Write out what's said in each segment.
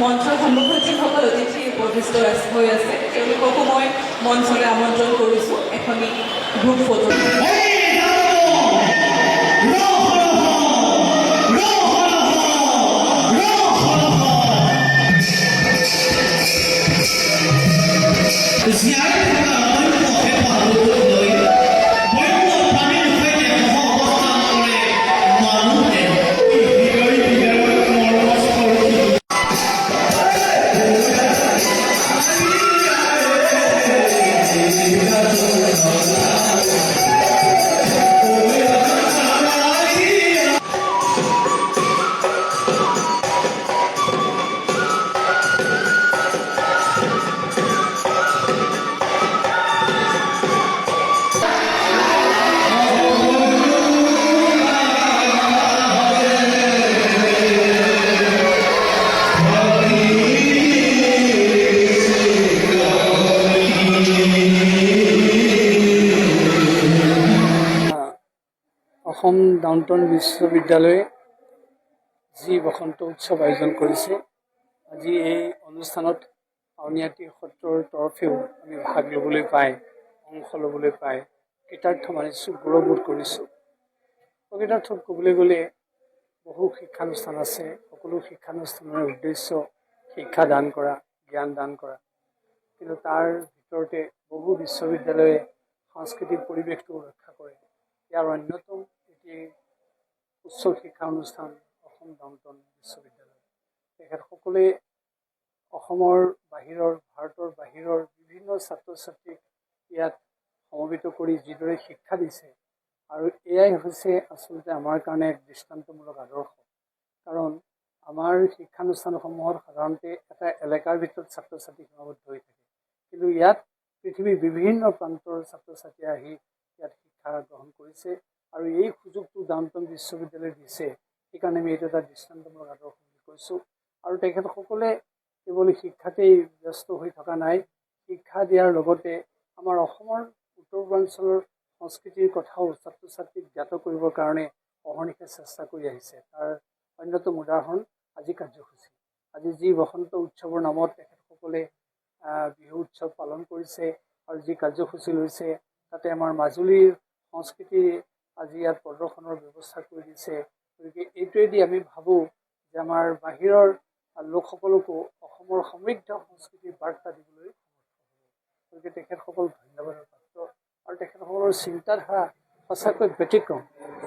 মঞ্চৰ সন্মুখত যিসকল অতিথি উপবিষ্ট হৈ আছে তেওঁলোককো মই মঞ্চলৈ আমন্ত্ৰণ কৰিছোঁ এখনি গ্ৰুপ ফটো। অসম ডাউনটাউন বিশ্ববিদ্যালয়ে যি বসন্ত উৎসৱ আয়োজন কৰিছে, আজি এই অনুষ্ঠানত আউনীআটী সত্ৰৰ তৰফেও আমি ভাগ ল'বলৈ পাই, অংশ ল'বলৈ পাই কৃতাৰ্থ মানিছোঁ, গৌৰৱবোধ কৰিছোঁ। প্ৰকৃতাৰ্থত ক'বলৈ গ'লে বহু শিক্ষানুষ্ঠান আছে, সকলো শিক্ষানুষ্ঠানৰ উদ্দেশ্য শিক্ষা দান কৰা, জ্ঞান দান কৰা, কিন্তু তাৰ ভিতৰতে বহু বিশ্ববিদ্যালয়ে সাংস্কৃতিক পৰিৱেশটো ৰক্ষা কৰে। ইয়াৰ অন্যতম এটি উচ্চ শিক্ষা অনুষ্ঠান অসম ডাউনটাউন বিশ্ববিদ্যালয়। তেখেতসকলে অসমৰ বাহিৰৰ, ভাৰতৰ বাহিৰৰ বিভিন্ন ছাত্ৰ ছাত্ৰীক ইয়াত সমবেত কৰি যিদৰে শিক্ষা দিছে, আৰু এয়াই হৈছে আচলতে আমাৰ কাৰণে এক দৃষ্টান্তমূলক আদৰ্শ। কাৰণ আমাৰ শিক্ষানুষ্ঠানসমূহত সাধাৰণতে এটা এলেকাৰ ভিতৰত ছাত্ৰ ছাত্ৰী সীমাবদ্ধ হৈ থাকে, কিন্তু ইয়াত পৃথিৱীৰ বিভিন্ন প্ৰান্তৰ ছাত্ৰ ছাত্ৰী আহি ইয়াত শিক্ষা গ্ৰহণ কৰিছে, আৰু এই সুযোগটো ডাউনটাউন বিশ্ববিদ্যালয়ে দিছে। সেইকাৰণে আমি এইটো এটা দৃষ্টান্তমূলক আদৰ্শ বুলি কৈছোঁ। আৰু তেখেতসকলে কেৱল শিক্ষাতেই ব্যস্ত হৈ থকা নাই, শিক্ষা দিয়াৰ লগতে আমাৰ অসমৰ উত্তৰ পূৰ্বাঞ্চলৰ সংস্কৃতিৰ কথাও ছাত্ৰ ছাত্ৰীক জ্ঞাত কৰিবৰ কাৰণে অহৰ্নিশে চেষ্টা কৰি আহিছে। তাৰ অন্যতম উদাহৰণ আজি কাৰ্যসূচী। আজি যি বসন্ত উৎসৱৰ নামত তেখেতসকলে বিহু উৎসৱ পালন কৰিছে আৰু যি কাৰ্যসূচী লৈছে, তাতে আমাৰ মাজুলীৰ সংস্কৃতি আজি ইয়াত প্ৰদৰ্শনৰ ব্যৱস্থা কৰি দিছে। গতিকে এইটোৱেদি আমি ভাবোঁ যে আমাৰ বাহিৰৰ লোকসকলকো অসমৰ সমৃদ্ধ সংস্কৃতিৰ বাৰ্তা দিবলৈ সমৰ্থ হ'ব। গতিকে তেখেতসকল ধন্যবাদৰ পাত্ৰ, আৰু তেখেতসকলৰ চিন্তাধাৰা সঁচাকৈ ব্যতিক্ৰম।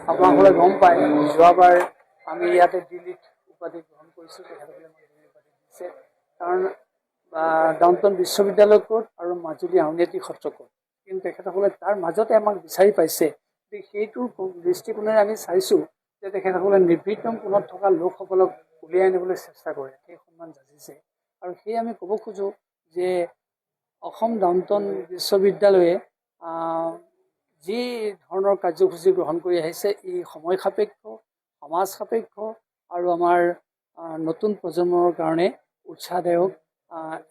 আপোনাসকলে গম পায়, যোৱাবাৰ আমি ইয়াতে দিল্লীত উপাধি গ্ৰহণ কৰিছোঁ, তেখেতসকলে আমাক দিল্লী উপাধি দিছে। কাৰণ ডাউনটাউন বিশ্ববিদ্যালয় ক'ত আৰু মাজুলী আউনীআটী সত্ৰ ক'ত, কিন্তু তেখেতসকলে তাৰ মাজতে আমাক বিচাৰি পাইছে। সেইটোৰ দৃষ্টিকোণেৰে আমি চাইছোঁ যে তেখেতসকলে নিৰ্ভীতম কোণত থকা লোকসকলক উলিয়াই আনিবলৈ চেষ্টা কৰে, সেই সন্মান যাচিছে। আৰু সেয়ে আমি ক'ব খোজোঁ যে অসম ডাউনটাউন বিশ্ববিদ্যালয়ে যি ধৰণৰ কাৰ্যসূচী গ্ৰহণ কৰি আহিছে, ই সময় সাপেক্ষ, সমাজ সাপেক্ষ, আৰু আমাৰ নতুন প্ৰজন্মৰ কাৰণে উৎসাহদায়ক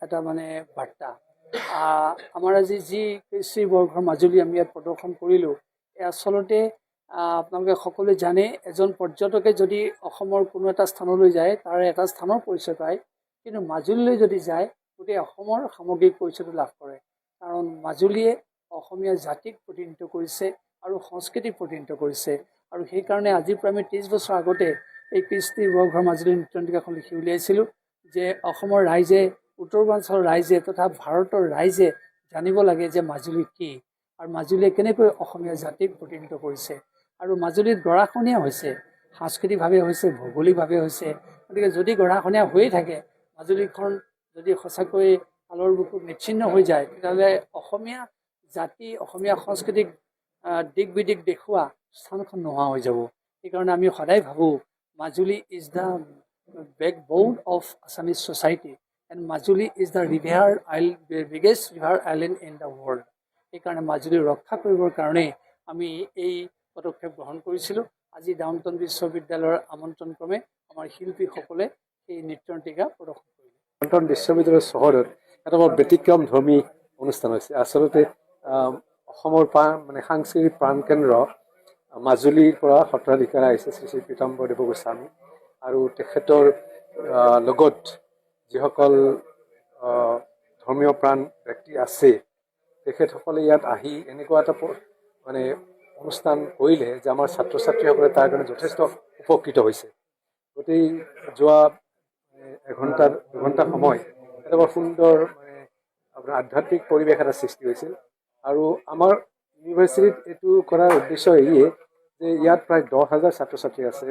এটা বাৰ্তা। আমাৰ আজি যি কৃষ্টি বৰঘৰ মাজুলী আমি ইয়াত প্ৰদৰ্শন কৰিলোঁ, আচলতে আপোনালোকে সকলোৱে জানে, এজন পৰ্যটকে যদি অসমৰ কোনো এটা স্থানলৈ যায়, তাৰ এটা স্থানৰ পৰিচয় পায়, কিন্তু মাজুলীলৈ যদি যায় গোটেই অসমৰ সামগ্ৰিক পৰিচয়টো লাভ কৰে। কাৰণ মাজুলীয়ে অসমীয়া জাতিক প্ৰতিনিধিত্ব কৰিছে আৰু সংস্কৃতিক প্ৰতিনিধিত্ব কৰিছে। আৰু সেইকাৰণে আজিৰ পৰা আমি 30 বছৰ আগতে এই কৃষ্টি বৰঘৰ মাজুলী নৃত্যনাটিকাখন লিখি উলিয়াইছিলোঁ যে অসমৰ ৰাইজে, উত্তৰ পূৰ্বাঞ্চলৰ ৰাইজে তথা ভাৰতৰ ৰাইজে জানিব লাগে যে মাজুলী কি, আৰু মাজুলীয়ে কেনেকৈ অসমীয়া জাতিক প্ৰতিনিধিত্ব কৰিছে। আৰু মাজুলীত গৰাখহনীয়া হৈছে, সাংস্কৃতিকভাৱে হৈছে, ভৌগোলিকভাৱে হৈছে। গতিকে যদি গৰাখহনীয়া হৈয়ে থাকে, মাজুলীখন যদি সঁচাকৈ কালৰ বুকুত নিচ্ছিন্ন হৈ যায়, তেতিয়াহ'লে অসমীয়া জাতি, অসমীয়া সংস্কৃতিক দিক বিদিক দেখুওৱা স্থানখন নোহোৱা হৈ যাব। সেইকাৰণে আমি সদায় ভাবোঁ Majuli is the backbone of Assamese society, and Majuli is the biggest river island in the world. সেইকাৰণে মাজুলী ৰক্ষা কৰিবৰ কাৰণে আমি এই পদক্ষেপ গ্ৰহণ কৰিছিলোঁ। আজি ডাউনটাউন বিশ্ববিদ্যালয়ৰ আমন্ত্ৰণ ক্ৰমে আমাৰ শিল্পীসকলে এই নৃত্যনাটিকা প্ৰদৰ্শন কৰিলে। ডাউনটাউন বিশ্ববিদ্যালয় চহৰত এটা বৰ ব্যতিক্ৰমধৰ্মী অনুষ্ঠান হৈছে। আচলতে অসমৰ সাংস্কৃতিক প্ৰাণকেন্দ্ৰ মাজুলীৰ পৰা সত্ৰাধিকাৰ আহিছে শ্ৰী শ্ৰী পীতাম্বৰদেৱ গোস্বামী, আৰু তেখেতৰ লগত যিসকল ধৰ্মীয় প্ৰাণ ব্যক্তি আছে তেখেতসকলে ইয়াত আহি এনেকুৱা এটা মানে অনুষ্ঠান কৰিলে যে আমাৰ ছাত্ৰ ছাত্ৰীসকলে তাৰ কাৰণে যথেষ্ট উপকৃত হৈছে। গোটেই যোৱা দুঘণ্টা সময় এটা বৰ সুন্দৰ মানে আপোনাৰ আধ্যাত্মিক পৰিৱেশ এটা সৃষ্টি হৈছিল। আৰু আমাৰ ইউনিভাৰ্চিটিত এইটো কৰাৰ উদ্দেশ্য এয়ে যে ইয়াত প্ৰায় 10,000 ছাত্ৰ ছাত্ৰী আছে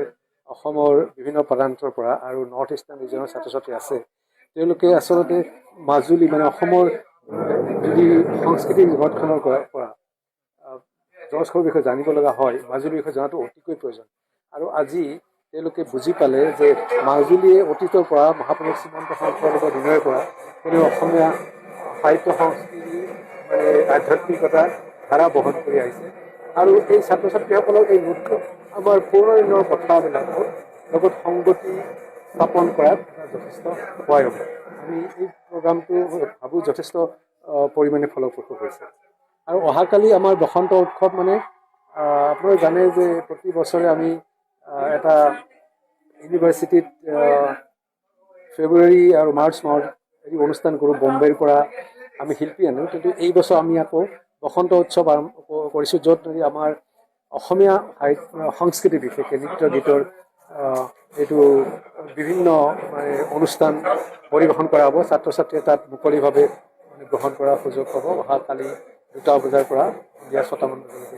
অসমৰ বিভিন্ন প্ৰান্তৰ পৰা, আৰু নৰ্থ ইষ্টাৰ্ণ ৰিজনৰ ছাত্ৰ ছাত্ৰী আছে। তেওঁলোকে আচলতে মাজুলী মানে অসমৰ যদি সাংস্কৃতিক জগতখনৰ পৰা জৰ্জখৰ বিষয়ে জানিব লগা হয়, মাজুলীৰ বিষয়ে জনাটো অতিকৈ প্ৰয়োজন। আৰু আজি তেওঁলোকে বুজি পালে যে মাজুলীয়ে অতীতৰ পৰা মহাপুৰুষ শ্ৰীমন্ত শংকৰদেৱৰ দিনৰে পৰা তেওঁ অসমীয়া সাহিত্য সংস্কৃতি মানে আধ্যাত্মিকতা ধাৰা বহন কৰি আহিছে। আৰু এই ছাত্ৰ ছাত্ৰীসকলক এই নতুন আমাৰ পুৰণি দিনৰ কথাবিলাকৰ লগত সংগতি স্থাপন কৰাত যথেষ্ট সহায় হ'ব। আমি এই প্ৰগ্ৰামটো ভাবোঁ যথেষ্ট পৰিমাণে ফলপ্ৰসূ হৈছে। আৰু অহাকালি আমাৰ বসন্ত উৎসৱ মানে আপোনালোকে জানে যে প্ৰতি বছৰে আমি এটা ইউনিভাৰ্চিটিত ফেব্ৰুৱাৰী আৰু মাৰ্চ মাহত এই অনুষ্ঠান কৰোঁ। বম্বেৰ পৰা আমি শিল্পী আনো, কিন্তু এই বছৰ আমি আকৌ বসন্ত উৎসৱ আৰম্ভ কৰিছোঁ, য'ত আমাৰ অসমীয়া সংস্কৃতি বিশেষকৈ নৃত্য গীতৰ এইটো বিভিন্ন মানে অনুষ্ঠান পৰিৱেশন কৰা হ'ব। ছাত্ৰ ছাত্ৰীয়ে তাত মুকলিভাৱে গ্ৰহণ কৰাৰ সুযোগ পাব। অহাকালি 2টা বজাৰ পৰা সন্ধিয়া 6টা মান বজালৈকে।